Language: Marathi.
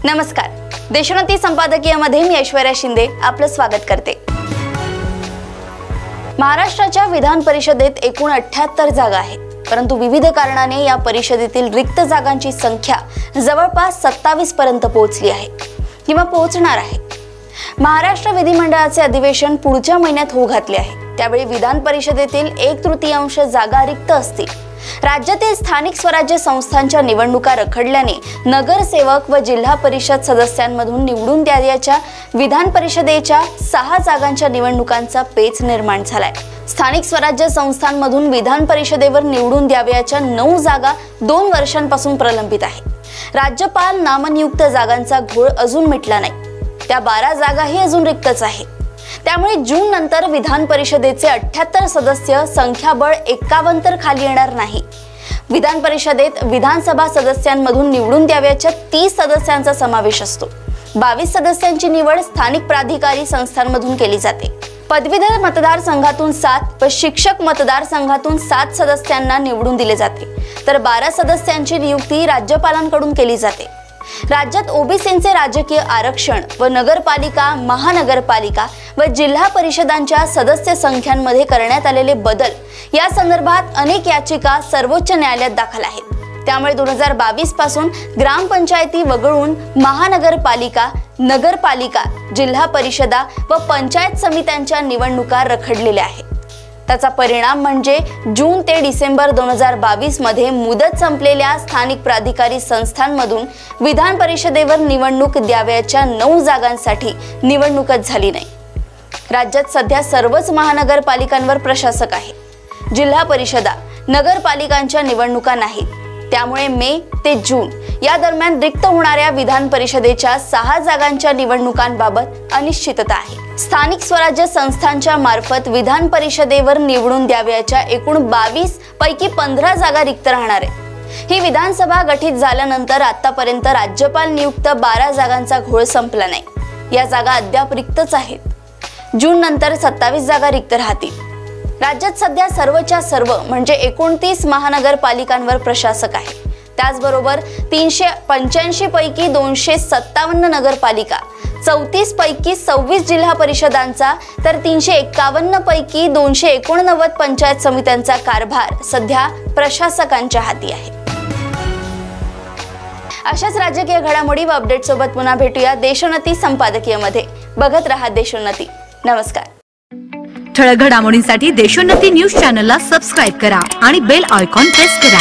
नमस्कार, देशोन्नती संपादकीयमध्ये मी ऐश्वर्या शिंदे आपलं स्वागत करते। महाराष्ट्राच्या विधान परिषदेत एकूण 78 जागा आहेत, परंतु विविध कारणाने या परिषदेतील रिक्त जागांची संख्या जवळपास 27 पर्यंत पोहोचली आहे किंवा पोहोचणार आहे। महाराष्ट्र विधिमंडळाचे अधिवेशन पुढच्या महिन्यात होऊ घातले आहे, त्यावेळी विधान परिषदेतील 1/3 जागा रिक्त असतील। राज्यातील स्थानिक स्वराज्य संस्थांच्या निवडणुका रखडल्याने नगरसेवक व जिल्हा परिषद सदस्यांमधून निवडून द्यावयाच्या विधान परिषदेच्या 6 जागांच्या निवडणुकांचा पेच निर्माण झालाय। स्थानिक स्वराज्य संस्थांमधून विधान परिषदेवर निवडून द्यावयाच्या 9 जागा 2 वर्षांपासून प्रलंबित आहेत। राज्यपाल नामनियुक्त जागांचा घोळ अजून मिटला नाही, त्या 12 जागाही अजून रिक्तच आहेत। त्यामुळे जून नंतर विधान परिषदेचे 78 सदस्य संख्याबळ 51 तर खाली येणार नाही। विधान परिषदेत विधानसभा सदस्यांमधून निवडून द्यावयाच्या 30 सदस्यांचा समावेश असतो। 22 सदस्यांची निवड स्थानिक प्राधिकारी संस्थांमधून केली जाते। पदवीधर मतदारसंघातून 7 व शिक्षक मतदारसंघातून 7 सदस्यांना निवडून दिले जाते, तर 12 सदस्यांची नियुक्ती राज्यपालांकडून केली जाते। राज्यात ओबीसींचे राजकीय आरक्षण व नगरपालिका, महानगरपालिका व जिल्हा परिषदांच्या सदस्य संख्यांमध्ये करण्यात आलेले बदल या संदर्भात अनेक याचिका सर्वोच्च न्यायालयात दाखल आहेत। त्यामुळे 2022 पासून ग्रामपंचायती वगळून महानगरपालिका, नगरपालिका, जिल्हा परिषदा व पंचायत समित्यांच्या निवडणुका रखडलेल्या आहेत। त्याचा परिणाम म्हणजे जून ते डिसेंबर 2022 मध्ये मुदत संपलेल्या स्थानिक प्राधिकारी संस्थांमधून विधान परिषदेवर निवडणूक द्यावयाच्या 9 जागांसाठी निवडणूकच झाली नाही। राज्यात सध्या सर्वच महानगरपालिकांवर प्रशासक आहे। जिल्हा परिषदा, नगरपालिकांच्या निवडणुका नाहीत। त्यामुळे मे ते जून या दरम्यान रिक्त होणाऱ्या विधान परिषदेच्या 6 जागांच्या निवडणुकांबाबत अनिश्चितता आहे। स्थानिक स्वराज्य संस्थांच्या मार्फत विधान परिषदेवर निवडून द्यावयाच्या एकूण 22 पैकी 15 जागा रिक्त राहणार आहेत। ही विधानसभा गठीत झाल्यानंतर आतापर्यंत राज्यपाल नियुक्त 12 जागांचा घोळ संपला नाही। या जागा अद्याप रिक्तच आहेत। जून नंतर 27 जागा रिक्त राहतील। राज्यात सध्या सर्वच्या सर्व म्हणजे 29 महानगरपालिकांवर प्रशासक आहे। त्याचबरोबर 385 पैकी 257 नगरपालिका, 34 पैकी 26 जिल्हा परिषदांचा तर 351 पैकी 289 पंचायत समित्यांचा कारभार सध्या प्रशासकांच्या हाती आहे। अशाच राजकीय घडामोडी व अपडेट सोबत पुन्हा भेटूया देशोन्नती संपादकीयमध्ये। बघत रहा देशोन्नती। नमस्कार। ठळक घडामोडींसाठी देशोन्नती न्यूज चॅनलला सबस्क्राइब करा आणि बेल आयकॉन प्रेस करा।